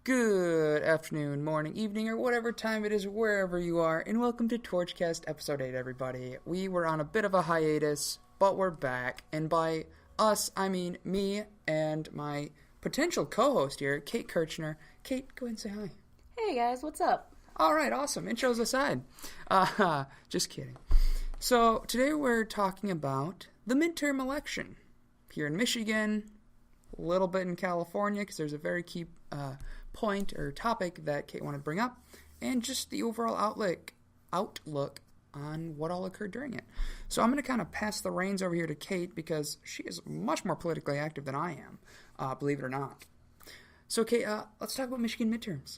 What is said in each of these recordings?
Good afternoon, morning, evening, or whatever time it is, wherever you are, and welcome to Torchcast Episode 8, everybody. We were on a bit of a hiatus, but we're back, and by us, I mean me and my potential co-host here, Kait Kirchner. Kait, go ahead and say hi. Hey guys, what's up? Alright, awesome. Intros aside. Just kidding. So, today we're talking about the midterm election here in Michigan, a little bit in California, because there's a very key point or topic that Kait wanted to bring up, and just the overall outlook on what all occurred during it. So I'm going to kind of pass the reins over here to Kait because she is much more politically active than I am, believe it or not. So Kait, let's talk about Michigan midterms.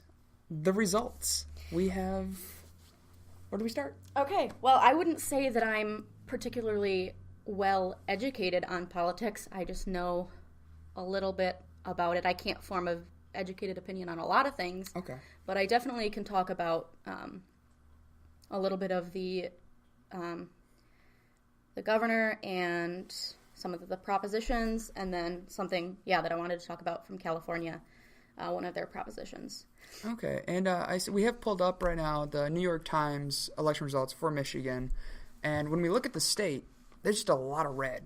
The results. We have... Where do we start? Okay, well, I wouldn't say that I'm particularly well educated on politics. I just know a little bit about it. I can't form a educated opinion on a lot of things. Okay. But I definitely can talk about a little bit of the governor and some of the propositions, and then something, that I wanted to talk about from California, one of their propositions. Okay, and we have pulled up right now the New York Times election results for Michigan, and when we look at the state, there's just a lot of red.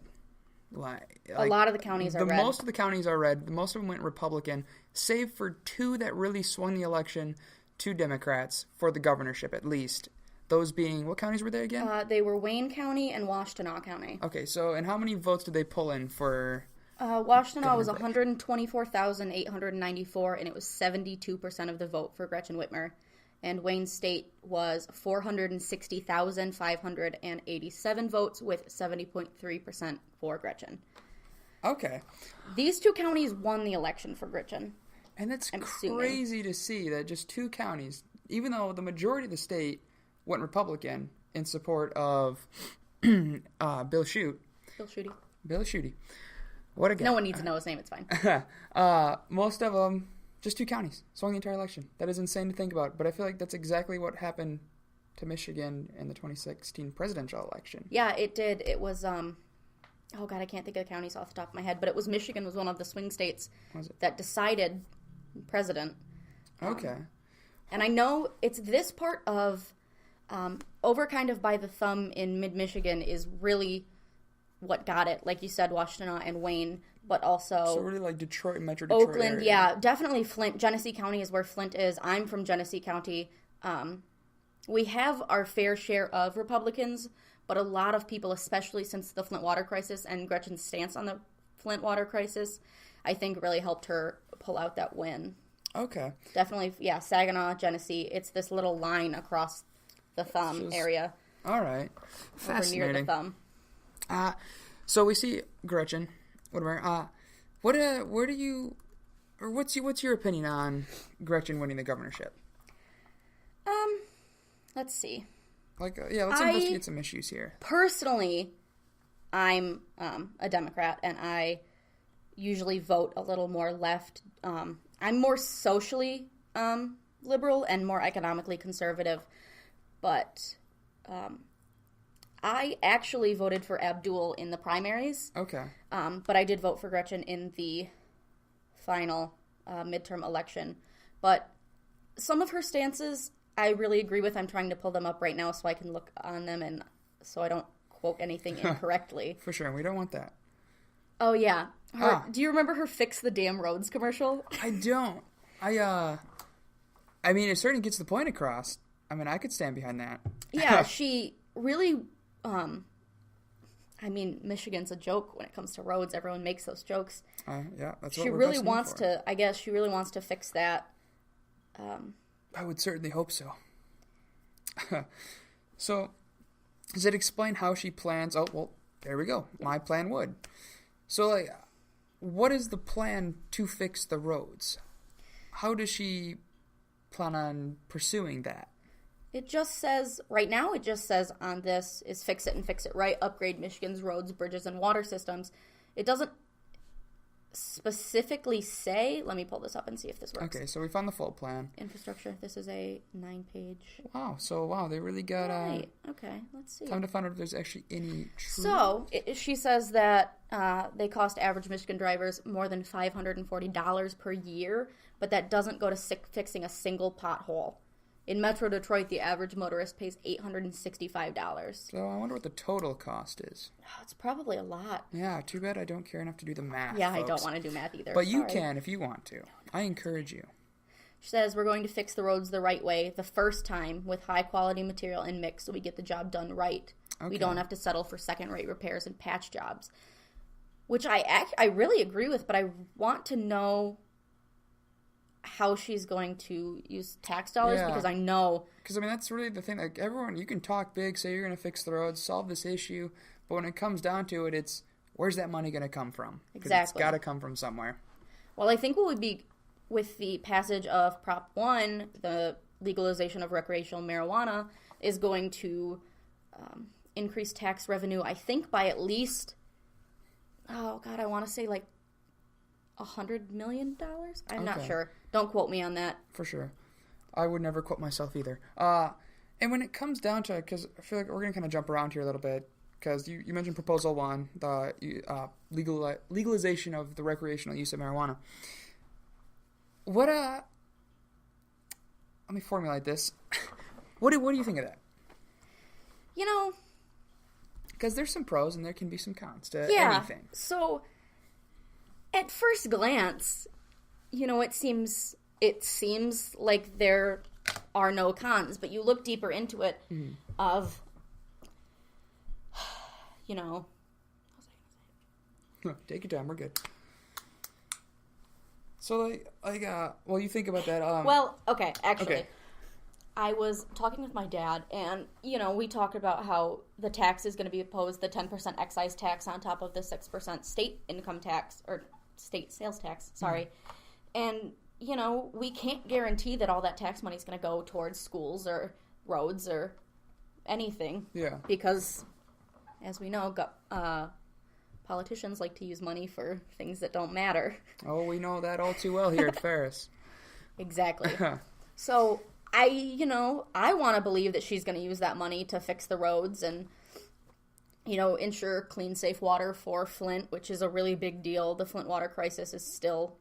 A lot of the counties are red. Most of the counties are red. Most of them went Republican, save for two that really swung the election to Democrats for the governorship, at least. Those being, what counties were they again? They were Wayne County and Washtenaw County. Okay, so, and how many votes did they pull in for... Washtenaw was 124,894, and it was 72% of the vote for Gretchen Whitmer. And Wayne State was 460,587 votes with 70.3% for Gretchen. Okay. These two counties won the election for Gretchen. And that's crazy to see that just two counties, even though the majority of the state went Republican in support of Bill Schuette. Bill Schuette. What a guy. No one needs to know his name, it's fine. Most of them... Just two counties swung the entire election. That is insane to think about, but I feel like that's exactly what happened to Michigan in the 2016 presidential election. Yeah, it did. It was, oh God, I can't think of the counties off the top of my head, but it was Michigan was one of the swing states that decided president. Okay. And I know it's this part of over kind of by the thumb in mid-Michigan is really what got it. Like you said, Washtenaw and Wayne, but also... So really like Detroit, Metro Detroit Oakland, area. yeah. Definitely Flint. Genesee County is where Flint is. I'm from Genesee County. We have our fair share of Republicans, but a lot of people, especially since the Flint water crisis and Gretchen's stance on the Flint water crisis, I think really helped her pull out that win. Okay. Definitely, yeah, Saginaw, Genesee. It's this little line across the thumb area. All right. Fascinating. Over near the thumb. So we see Gretchen, whatever. Where do you, or what's your opinion on Gretchen winning the governorship? Let's see. Let's investigate some issues here. Personally, I'm a Democrat, and I usually vote a little more left. I'm more socially liberal and more economically conservative, but I actually voted for Abdul in the primaries. Okay. But I did vote for Gretchen in the final midterm election. But some of her stances I really agree with. I'm trying to pull them up right now so I can look on them and so I don't quote anything incorrectly. For sure. We don't want that. Oh, yeah. Do you remember her Fix the Damn Roads commercial? I don't. I mean, it certainly gets the point across. I mean, I could stand behind that. Yeah, she really... Michigan's a joke when it comes to roads. Everyone makes those jokes. Yeah, that's what she we're really best wants known for. to. I guess she really wants to fix that. I would certainly hope so. So, does it explain how she plans? Oh, well, there we go. My plan would. So, what is the plan to fix the roads? How does she plan on pursuing that? It just says, right now, on this is fix it and fix it right, upgrade Michigan's roads, bridges, and water systems. It doesn't specifically say, let me pull this up and see if this works. Okay, so we found the full plan. Infrastructure, this is a 9-page. Wow, they really got, right, okay, let's see. Time to find out if there's actually any true... So, she says that they cost average Michigan drivers more than $540 per year, but that doesn't go to fixing a single pothole. In Metro Detroit, the average motorist pays $865. So I wonder what the total cost is. Oh, it's probably a lot. Yeah, too bad I don't care enough to do the math. Yeah, folks. I don't want to do math either. But you can if you want to. I encourage you. She says, we're going to fix the roads the right way the first time with high-quality material and mix so we get the job done right. Okay. We don't have to settle for second-rate repairs and patch jobs. Which I really agree with, but I want to know how she's going to use tax dollars because I know... Because, I mean, that's really the thing. Like, everyone, you can talk big, say you're going to fix the roads, solve this issue, but when it comes down to it, it's where's that money going to come from? Exactly. It's got to come from somewhere. Well, I think what would be... With the passage of Prop 1, the legalization of recreational marijuana is going to increase tax revenue, I think, by at least, I want to say like $100 million? I'm not sure. Don't quote me on that. For sure. I would never quote myself either. And when it comes down to, because I feel like we're going to kind of jump around here a little bit, because you mentioned Proposal 1, the legalization of the recreational use of marijuana. Let me formulate this. What do you think of that? You know, because there's some pros and there can be some cons to anything. So, at first glance, you know, it seems like there are no cons, but you look deeper into it of, you know. Take your time. We're good. So, well, you think about that. Actually, I was talking with my dad, and, you know, we talked about how the tax is going to be opposed, the 10% excise tax on top of the 6% state income tax, or state sales tax, sorry. And, you know, we can't guarantee that all that tax money is going to go towards schools or roads or anything. Yeah. Because, as we know, politicians like to use money for things that don't matter. Oh, we know that all too well here at Ferris. Exactly. So, I want to believe that she's going to use that money to fix the roads and, you know, ensure clean, safe water for Flint, which is a really big deal. The Flint water crisis is still,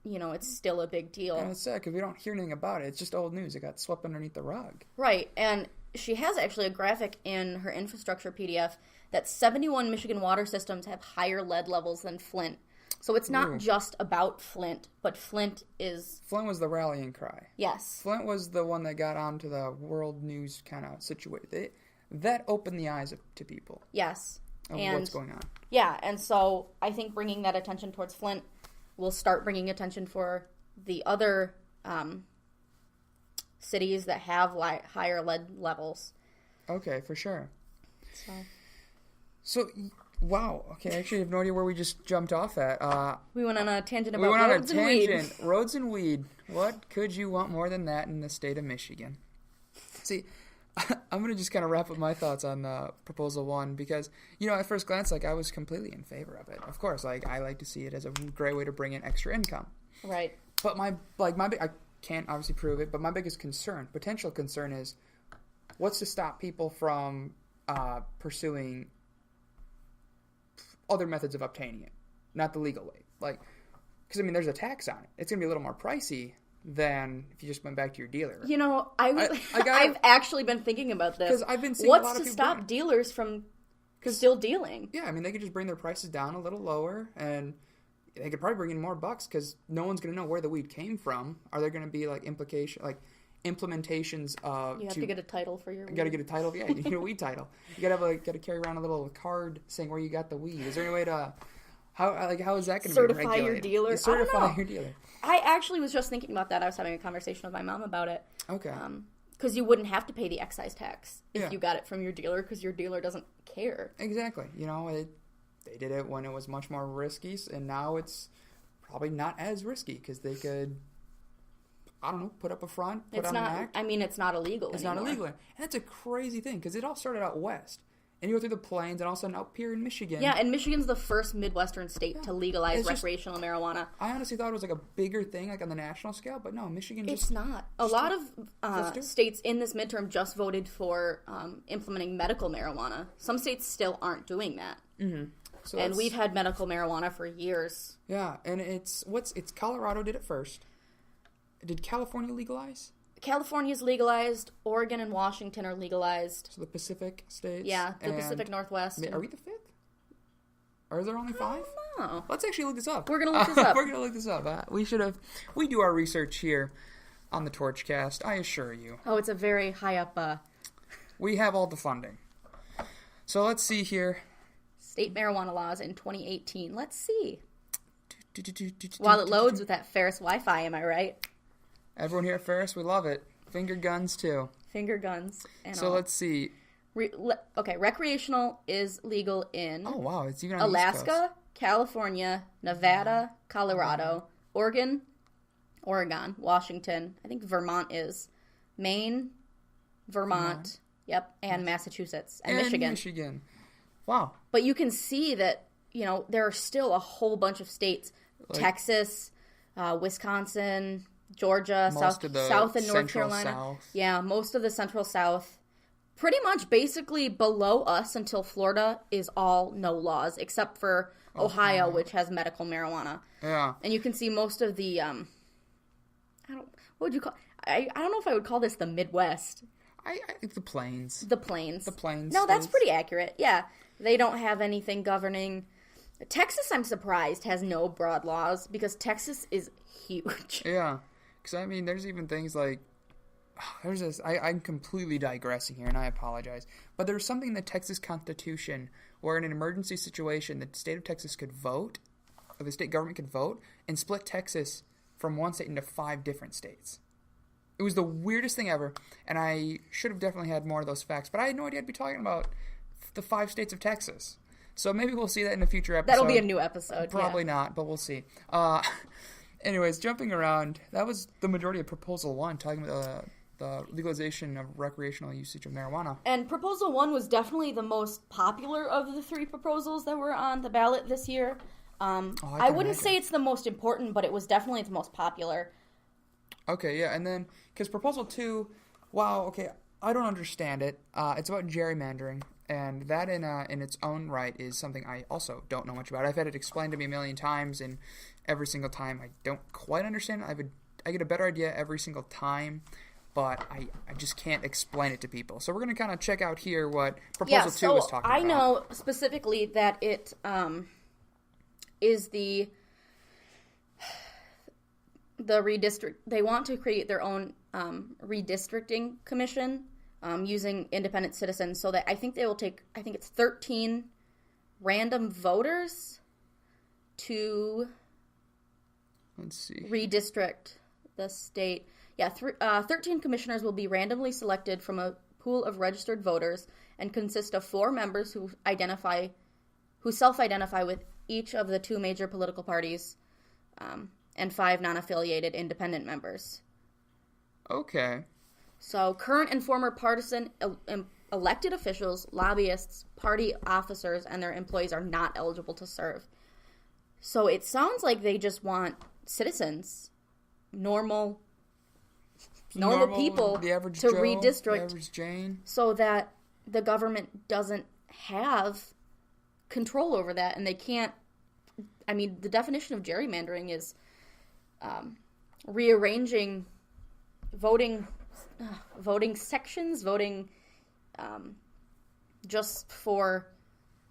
you know, it's still a big deal. And it's sad because we don't hear anything about it. It's just old news. It got swept underneath the rug. Right. And she has actually a graphic in her infrastructure PDF that 71 Michigan water systems have higher lead levels than Flint. So it's not just about Flint, but Flint was the rallying cry. Yes. Flint was the one that got onto the world news kind of situation. That opened the eyes to people. Yes. Of what's going on. Yeah, and so I think bringing that attention towards Flint will start bringing attention for the other cities that have higher lead levels. Okay, for sure. So, wow. Okay, I actually have no idea where we just jumped off at. We went on a tangent about roads and weed. Roads and weed. What could you want more than that in the state of Michigan? See, I'm going to just kind of wrap up my thoughts on Proposal 1 because, you know, at first glance, I was completely in favor of it. Of course, I like to see it as a great way to bring in extra income. Right. But I can't obviously prove it, but my biggest potential concern is what's to stop people from pursuing other methods of obtaining it, not the legal way. Because, there's a tax on it. It's going to be a little more pricey than if you just went back to your dealer. You know, I've actually been thinking about this. Because I've been seeing what's to stop dealers from still dealing? Yeah, they could just bring their prices down a little lower, and they could probably bring in more bucks because no one's going to know where the weed came from. Are there going to be, implementations of... You have to get a title for your weed. You got to get a title? Yeah, you need a weed title. You got to carry around a little card saying where you got the weed. Is there any way to... How is that going to be regulated? Certify your dealer? Certify your dealer. I actually was just thinking about that. I was having a conversation with my mom about it. Okay. Because you wouldn't have to pay the excise tax if you got it from your dealer because your dealer doesn't care. Exactly. You know, they did it when it was much more risky, and now it's probably not as risky because they could... I don't know, put up a front, put on an act. It's not illegal It's anymore. not illegal. And that's a crazy thing, because it all started out west. And you go through the plains, and all of a sudden up here in Michigan. Yeah, and Michigan's the first Midwestern state to legalize recreational marijuana. I honestly thought it was a bigger thing, on the national scale, but no, Michigan just... It's not. A lot of states in this midterm just voted for implementing medical marijuana. Some states still aren't doing that. Mm-hmm. And we've had medical marijuana for years. Yeah, and it's Colorado did it first. did California legalize? California's legalized. Oregon and Washington are legalized. So the Pacific states? Yeah, the Pacific Northwest. Are we the 5th? Or is there only 5? No. Let's actually look this up. We're going to look this up. We're going to look this up. We do our research here on the Torchcast, I assure you. Oh, it's a very high up... We have all the funding. So let's see here. State marijuana laws in 2018. Let's see. While it loads with that Ferris Wi-Fi, am I right? Everyone here at Ferris, we love it. Finger guns, too. Finger guns and So all. let's see. Okay, recreational is legal in Oh, wow. It's even on the East Coast. Alaska, California, Nevada, Colorado, Oregon, Washington. I think Vermont is. Maine, Vermont, yep, and Massachusetts. And Michigan. Wow. But you can see that, there are still a whole bunch of states. Texas, Wisconsin, Georgia, South and North Carolina. South. Yeah, most of the Central South. Pretty much basically below us until Florida is all no laws, except for Ohio, which has medical marijuana. Yeah. And you can see most of the, what would you call, I don't know if I would call this the Midwest. I think the Plains. The Plains. No, that's pretty accurate. Yeah. They don't have anything governing. Texas, I'm surprised, has no broad laws because Texas is huge. Yeah. Because, there's even things like, there's this, I'm completely digressing here, and I apologize. But there's something in the Texas Constitution where in an emergency situation, the state of Texas could vote, or the state government could vote, and split Texas from one state into 5 different states. It was the weirdest thing ever, and I should have definitely had more of those facts, but I had no idea I'd be talking about the 5 states of Texas. So maybe we'll see that in a future episode. That'll be a new episode. Probably not, but we'll see. Anyways, jumping around, that was the majority of Proposal 1, talking about the legalization of recreational usage of marijuana. And Proposal 1 was definitely the most popular of the 3 proposals that were on the ballot this year. I wouldn't say it's the most important, but it was definitely the most popular. Okay, yeah, and then, because Proposal 2, wow, okay, I don't understand it. It's about gerrymandering, and that in its own right is something I also don't know much about. I've had it explained to me a million times, and every single time I don't quite understand it. I get a better idea every single time, but I just can't explain it to people. So we're going to kind of check out here what Proposal 2 was talking about. I know specifically that it is the redistrict. They want to create their own redistricting commission using independent citizens, so that I think they will take, I think it's 13 random voters to redistrict the state. Yeah, 13 commissioners will be randomly selected from a pool of registered voters and consist of 4 members who self-identify with each of the 2 major political parties, and 5 non-affiliated independent members. Okay. So current and former partisan elected officials, lobbyists, party officers, and their employees are not eligible to serve. So it sounds like they just want citizens, normal people the average to Joe, redistrict, the average Jane, so that the government doesn't have control over that, and they can't. The definition of gerrymandering is rearranging voting sections, just for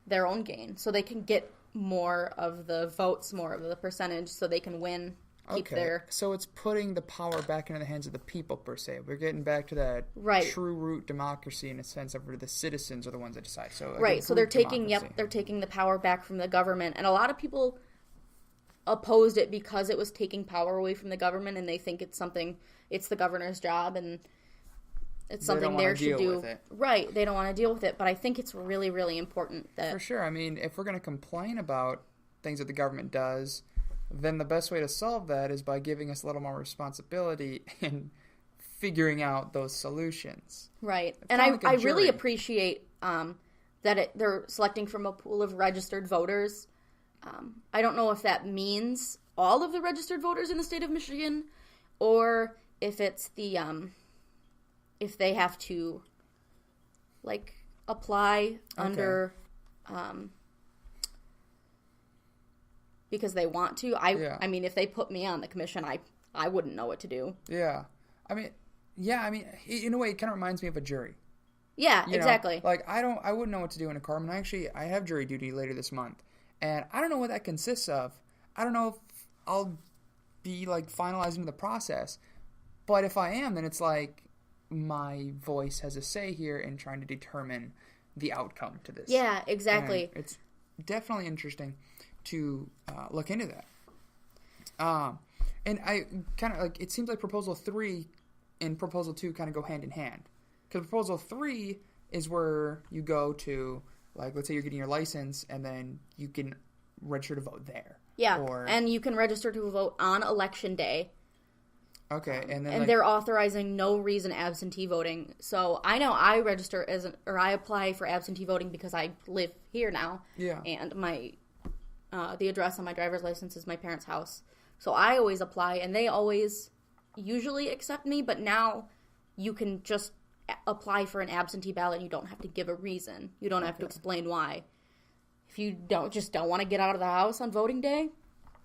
their own gain, so they can get more of the votes, more of the percentage, so they can win. So it's putting the power back into the hands of the people, per se. We're getting back to that true root democracy in a sense of where the citizens are the ones that decide. So they're taking the power back from the government, and a lot of people opposed it because it was taking power away from the government, and they think it's the governor's job, and it's something they should do. Right, they don't want to deal with it, but I think it's really, really important that... For sure, if we're going to complain about things that the government does, then the best way to solve that is by giving us a little more responsibility in figuring out those solutions. Right, and I really appreciate that they're selecting from a pool of registered voters. I don't know if that means all of the registered voters in the state of Michigan, or if it's if they have to, apply under, because they want to. If they put me on the commission, I wouldn't know what to do. Yeah. I mean, in a way, it kind of reminds me of a jury. Yeah, exactly. Like, I wouldn't know what to do in a courtroom. I have jury duty later this month, and I don't know what that consists of. I don't know if I'll be, like, finalizing the process, but if I am, then it's like my voice has a say here in trying to determine the outcome to this. Yeah, exactly. And it's definitely interesting to look into that. And I kind of, like, it seems like Proposal 3 and Proposal 2 kind of go hand in hand. Because Proposal 3 is where you go to, like, let's say you're getting your license, and then you can register to vote there. Yeah, and you can register to vote on Election Day. Okay, and then... And they're authorizing no reason absentee voting. So I know I register I apply for absentee voting because I live here now. Yeah. And the address on my driver's license is my parents' house. So I always apply, and they always usually accept me, but now you can just apply for an absentee ballot and you don't have to give a reason. You don't have to explain why. If you don't want to get out of the house on voting day,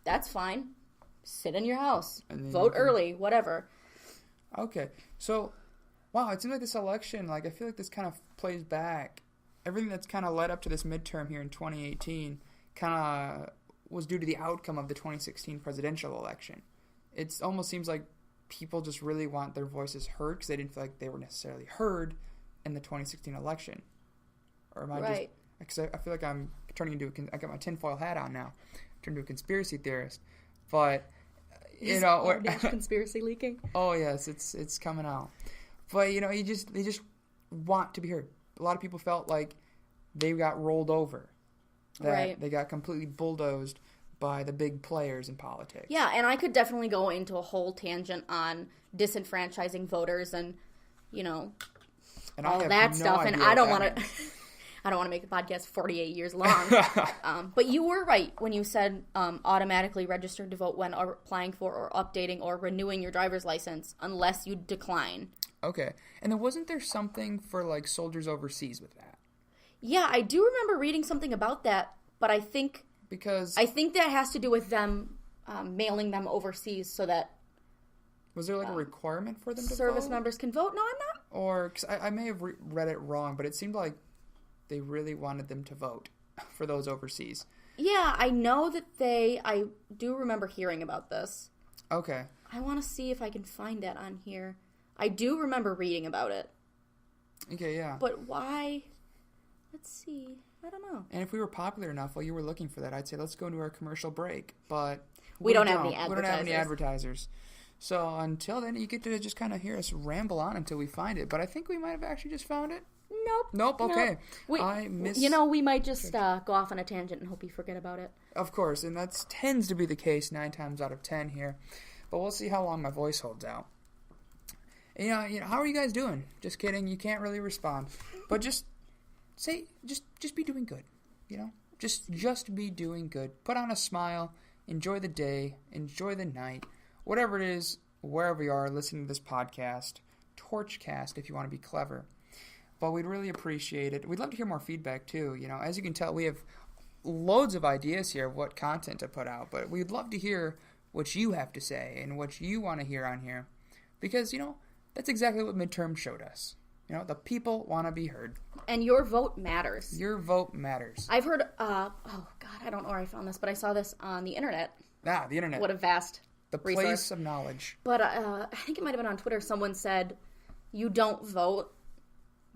that's fine. Sit in your house. Vote early, whatever. Okay. So, wow, it seems like this election, like, I feel like this kind of plays back. Everything that's kind of led up to this midterm here in 2018 kind of was due to the outcome of the 2016 presidential election. It almost seems like people just really want their voices heard because they didn't feel like they were necessarily heard in the 2016 election. Or am I just... Because I feel like I'm turning into I got my tinfoil hat on now. Turned into a conspiracy theorist. But, you know... conspiracy leaking? Oh, yes, it's coming out. But, you know, they just want to be heard. A lot of people felt like they got rolled over. That they got completely bulldozed by the big players in politics. Yeah, and I could definitely go into a whole tangent on disenfranchising voters and, you know, and all that stuff. And I don't want to... I don't want to make the podcast 48 years long. But you were right when you said automatically registered to vote when applying for or updating or renewing your driver's license unless you decline. Okay. And then wasn't there something for, like, soldiers overseas with that? Yeah, I do remember reading something about that, but I think that has to do with them mailing them overseas so that... Was there, like, a requirement for them to vote? Service members can vote? No, I'm not. Or, cause I may have read it wrong, but it seemed like they really wanted them to vote for those overseas. Yeah, I know that I do remember hearing about this. Okay. I want to see if I can find that on here. I do remember reading about it. Okay, yeah. But why? Let's see. I don't know. And if we were popular enough while you were looking for that, I'd say let's go into our commercial break. But we don't have any advertisers. We don't have any advertisers. So until then, you get to just kind of hear us ramble on until we find it. But I think we might have actually just found it. Nope. Okay. We might just go off on a tangent and hope you forget about it. Of course, and that tends to be the case 9 times out of 10 here. But we'll see how long my voice holds out. You know, how are you guys doing? Just kidding. You can't really respond. But just be doing good. You know, just be doing good. Put on a smile. Enjoy the day. Enjoy the night. Whatever it is, wherever you are listening to this podcast. Torchcast, if you want to be clever. But we'd really appreciate it. We'd love to hear more feedback, too. You know, as you can tell, we have loads of ideas here of what content to put out. But we'd love to hear what you have to say and what you want to hear on here. Because, you know, that's exactly what Midterm showed us. You know, the people want to be heard. And your vote matters. Your vote matters. I've heard, I don't know where I found this, but I saw this on the internet. The internet. What a vast resource. Place of knowledge. But I think it might have been on Twitter. Someone said, you don't vote,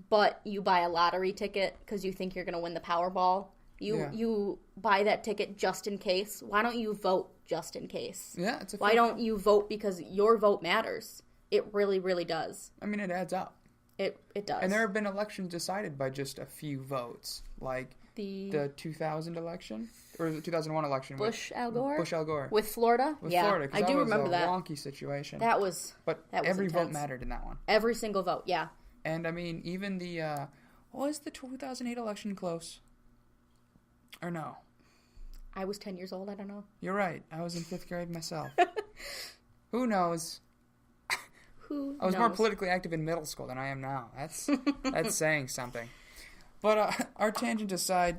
but you buy a lottery ticket because you think you're going to win the Powerball. You buy that ticket just in case. Why don't you vote just in case? Yeah, Why don't you vote because your vote matters? It really, really does. I mean, it adds up. It does. And there have been elections decided by just a few votes, like the 2000 election or the 2001 election. Al Gore. Bush Al Gore with Florida. Florida, I do remember that. Wonky situation. That was every intense. vote mattered in that one. Every single vote, yeah. And I mean, even was the 2008 election close? Or no? I was 10 years old. I don't know. You're right. I was in 5th grade myself. Who knows? I was more politically active in middle school than I am now. That's saying something. But our tangent aside,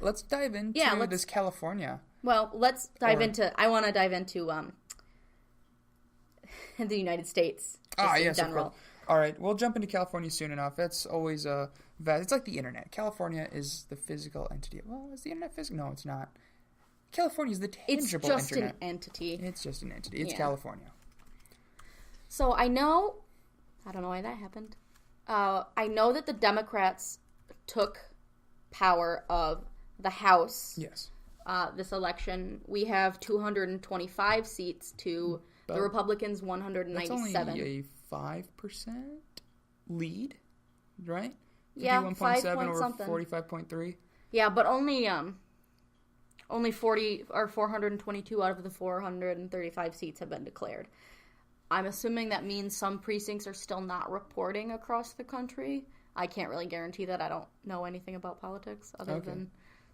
let's dive into this California. Well, let's dive into. I want to dive into in the United States. Yes, general. Of course. All right, we'll jump into California soon enough. That's always it's like the internet. California is the physical entity. Well, is the internet physical? No, it's not. California is the tangible internet. It's just an entity. It's just an entity. It's California. So I don't know why that happened. I know that the Democrats took power of the House. Yes. This election, we have 225 seats to the Republicans 197. That's only a 5% lead, right? Yeah, 51.7 over 45.3. Yeah, but only 40 or 422 out of the 435 seats have been declared. I'm assuming that means some precincts are still not reporting across the country. I can't really guarantee that. I don't know anything about politics other than...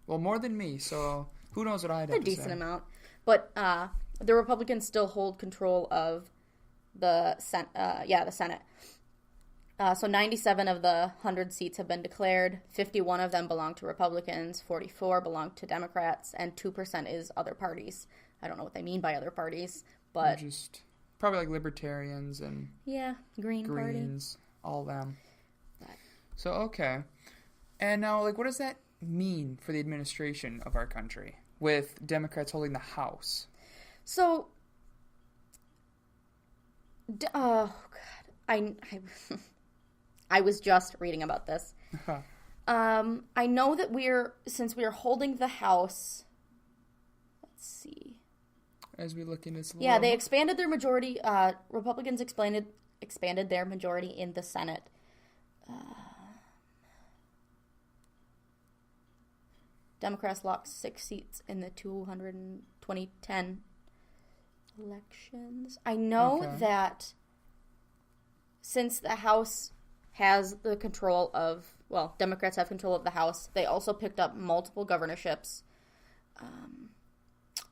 Well, more than me, so who knows what I'd have to say. A decent amount. But the Republicans still hold control of the Senate. So 97 of the 100 seats have been declared. 51 of them belong to Republicans. 44 belong to Democrats. And 2% is other parties. I don't know what they mean by other parties, but... Just probably like libertarians and... Yeah, Greens, Party. All them. So, okay. And now, like, what does that mean for the administration of our country with Democrats holding the House? So, oh, God. I was just reading about this. I know that since we are holding the House, let's see. As we look into this, they expanded their majority. Republicans expanded their majority in the Senate. Democrats lost 6 seats in the 2010 elections. I know that since the House has the control of, Democrats have control of the House, they also picked up multiple governorships.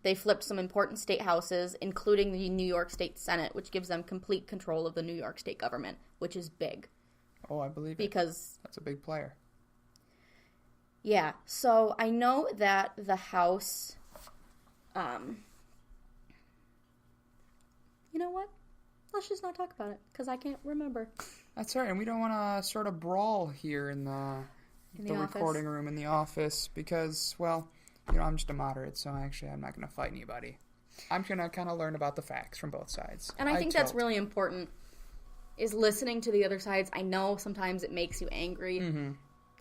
They flipped some important state houses, including the New York State Senate, which gives them complete control of the New York State government, which is big. Oh, I believe it. Because that's a big player. Yeah, so I know that the House, you know what? Let's just not talk about it, because I can't remember. That's all right, and we don't want to start a brawl here in the recording room in the office, because, I'm just a moderate, so I'm not going to fight anybody. I'm going to kind of learn about the facts from both sides. And I think that's really important, is listening to the other sides. I know sometimes it makes you angry. Mm-hmm.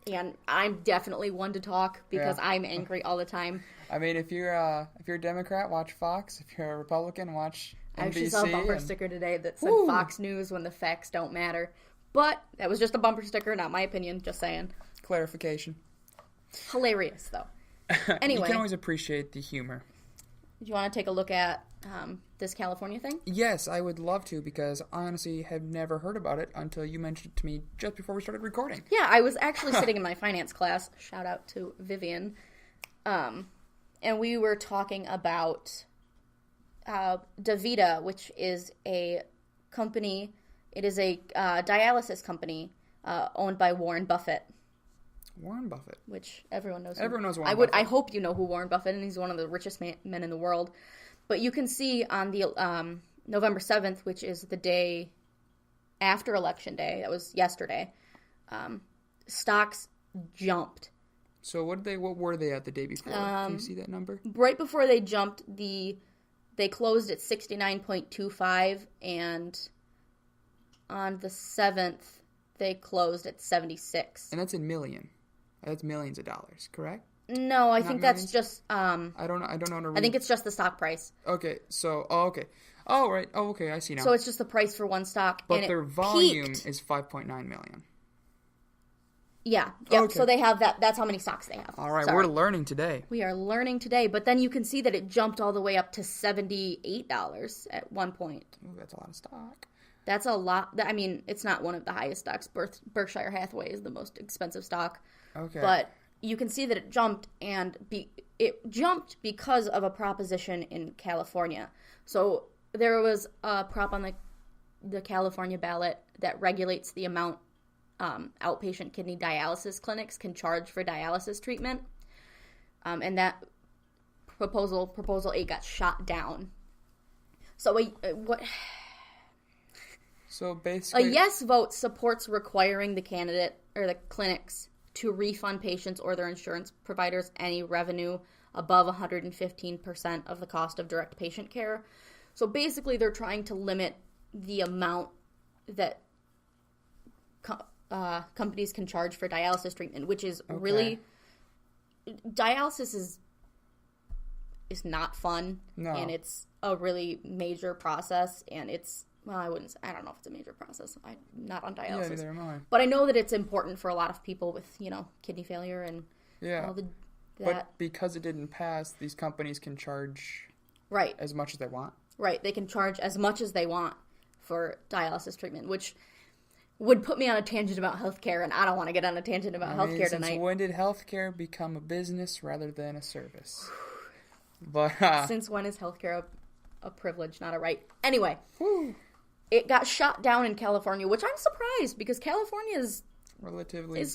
And I'm definitely one to talk because I'm angry all the time. I mean, if you're a Democrat, watch Fox. If you're a Republican, watch NBC. I actually saw a bumper sticker today that said Fox News when the facts don't matter. But that was just a bumper sticker, not my opinion, just saying. Clarification. Hilarious, though. Anyway. You can always appreciate the humor. Do you want to take a look at this California thing? Yes, I would love to, because I honestly have never heard about it until you mentioned it to me just before we started recording. Yeah, I was actually sitting in my finance class, shout out to Vivian, and we were talking about DaVita, which is a company, it is a dialysis company owned by Warren Buffett. Warren Buffett. Which everyone knows. Everyone knows Warren Buffett. I hope you know who Warren Buffett is. He's one of the richest men in the world. But you can see on the November 7th, which is the day after Election Day, that was yesterday, stocks jumped. So what were they at the day before? Do you see that number? Right before they jumped, they closed at 69.25, and on the 7th, they closed at 76. And that's in million. That's millions of dollars, correct? No, I think that's just... I don't know. I think it's just the stock price. Okay, so... Oh, okay. Oh, right. Oh, okay, I see now. So it's just the price for one stock, but and their volume is 5.9 million. Yeah. Yep. Okay. So they have that. That's how many stocks they have. All right, we're learning today. We are learning today, but then you can see that it jumped all the way up to $78 at one point. Ooh, that's a lot of stock. That's a lot. I mean, it's not one of the highest stocks. Berkshire Hathaway is the most expensive stock. Okay. But you can see that it jumped, and it jumped because of a proposition in California. So there was a prop on the California ballot that regulates the amount outpatient kidney dialysis clinics can charge for dialysis treatment. And that Proposal 8 got shot down. So So A basically... yes vote supports requiring the candidate or the clinics to refund patients or their insurance providers any revenue above 115% of the cost of direct patient care. So basically, they're trying to limit the amount that companies can charge for dialysis treatment, which is really... Dialysis is not fun, and it's a really major process, and it's... Well, I don't know if it's a major process. I'm not on dialysis. Yeah, neither am I. But I know that it's important for a lot of people with, kidney failure and all that. But because it didn't pass, these companies can charge as much as they want. Right. They can charge as much as they want for dialysis treatment, which would put me on a tangent about healthcare, and I don't want to get on a tangent about healthcare tonight. When did healthcare become a business rather than a service? But since when is healthcare a privilege, not a right? Anyway. Whew. It got shot down in California, which I'm surprised because California is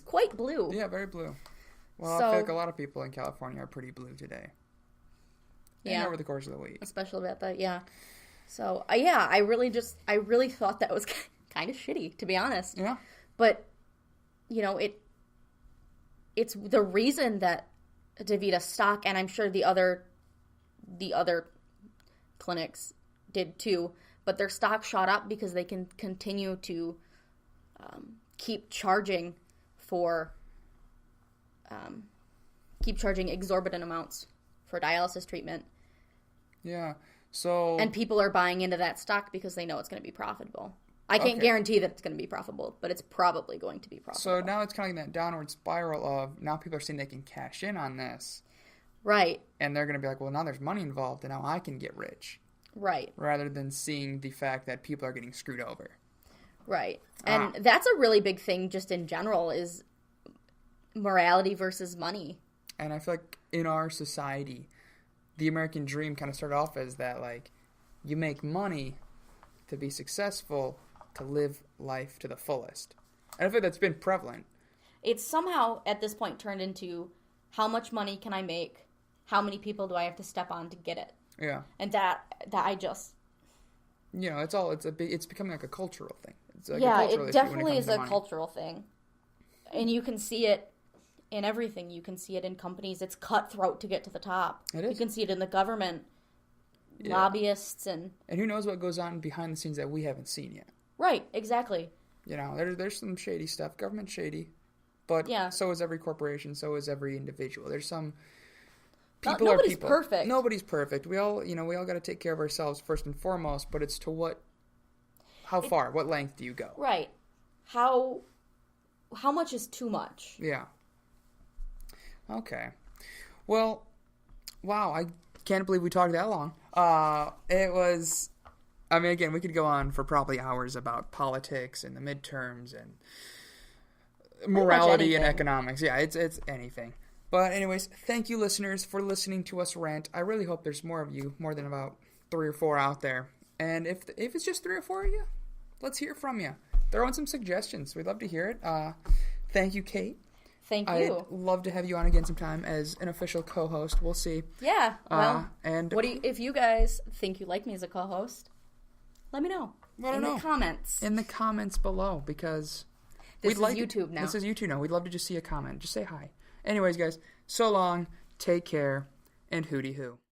quite blue. Yeah, very blue. Well, I feel like a lot of people in California are pretty blue today. Yeah. And over the course of the week. Especially about that, yeah. So, I really thought that was kind of shitty, to be honest. Yeah. But, it's the reason that DaVita stock, and I'm sure the other clinics did too, but their stock shot up because they can continue to keep charging exorbitant amounts for dialysis treatment. Yeah. So... And people are buying into that stock because they know it's going to be profitable. I can't guarantee that it's going to be profitable, but it's probably going to be profitable. So now it's kind of like that downward spiral of now people are saying they can cash in on this. Right. And they're going to be like, well, now there's money involved, and now I can get rich. Right. Rather than seeing the fact that people are getting screwed over. Right. And that's a really big thing just in general is morality versus money. And I feel like in our society, the American dream kind of started off as that, like, you make money to be successful, to live life to the fullest. And I feel like that's been prevalent. It's somehow, at this point, turned into how much money can I make? How many people do I have to step on to get it? Yeah. And that I just... it's becoming like a cultural thing. It's like it definitely is a cultural thing. And you can see it in everything. You can see it in companies. It's cutthroat to get to the top. It is. You can see it in the government, lobbyists, and who knows what goes on behind the scenes that we haven't seen yet. Right, exactly. There's some shady stuff. Government's shady. But so is every corporation. So is every individual. There's some... Nobody's perfect. Nobody's perfect. We all got to take care of ourselves first and foremost, but it's to how far, what length do you go? Right. How much is too much? Yeah. Okay. Well, wow, I can't believe we talked that long. It was, again, we could go on for probably hours about politics and the midterms and morality and economics. Yeah, it's anything. But anyways, thank you, listeners, for listening to us rant. I really hope there's more of you, more than about 3 or 4 out there. And if it's just 3 or 4 of you, let's hear from you. Throw in some suggestions. We'd love to hear it. Thank you, Kate. Thank you. I'd love to have you on again sometime as an official co-host. We'll see. Yeah. Well, if you guys think you like me as a co-host, let me know. The comments. In the comments below, because this is YouTube now. This is YouTube now. We'd love to just see a comment. Just say hi. Anyways, guys, so long, take care, and hooty hoo.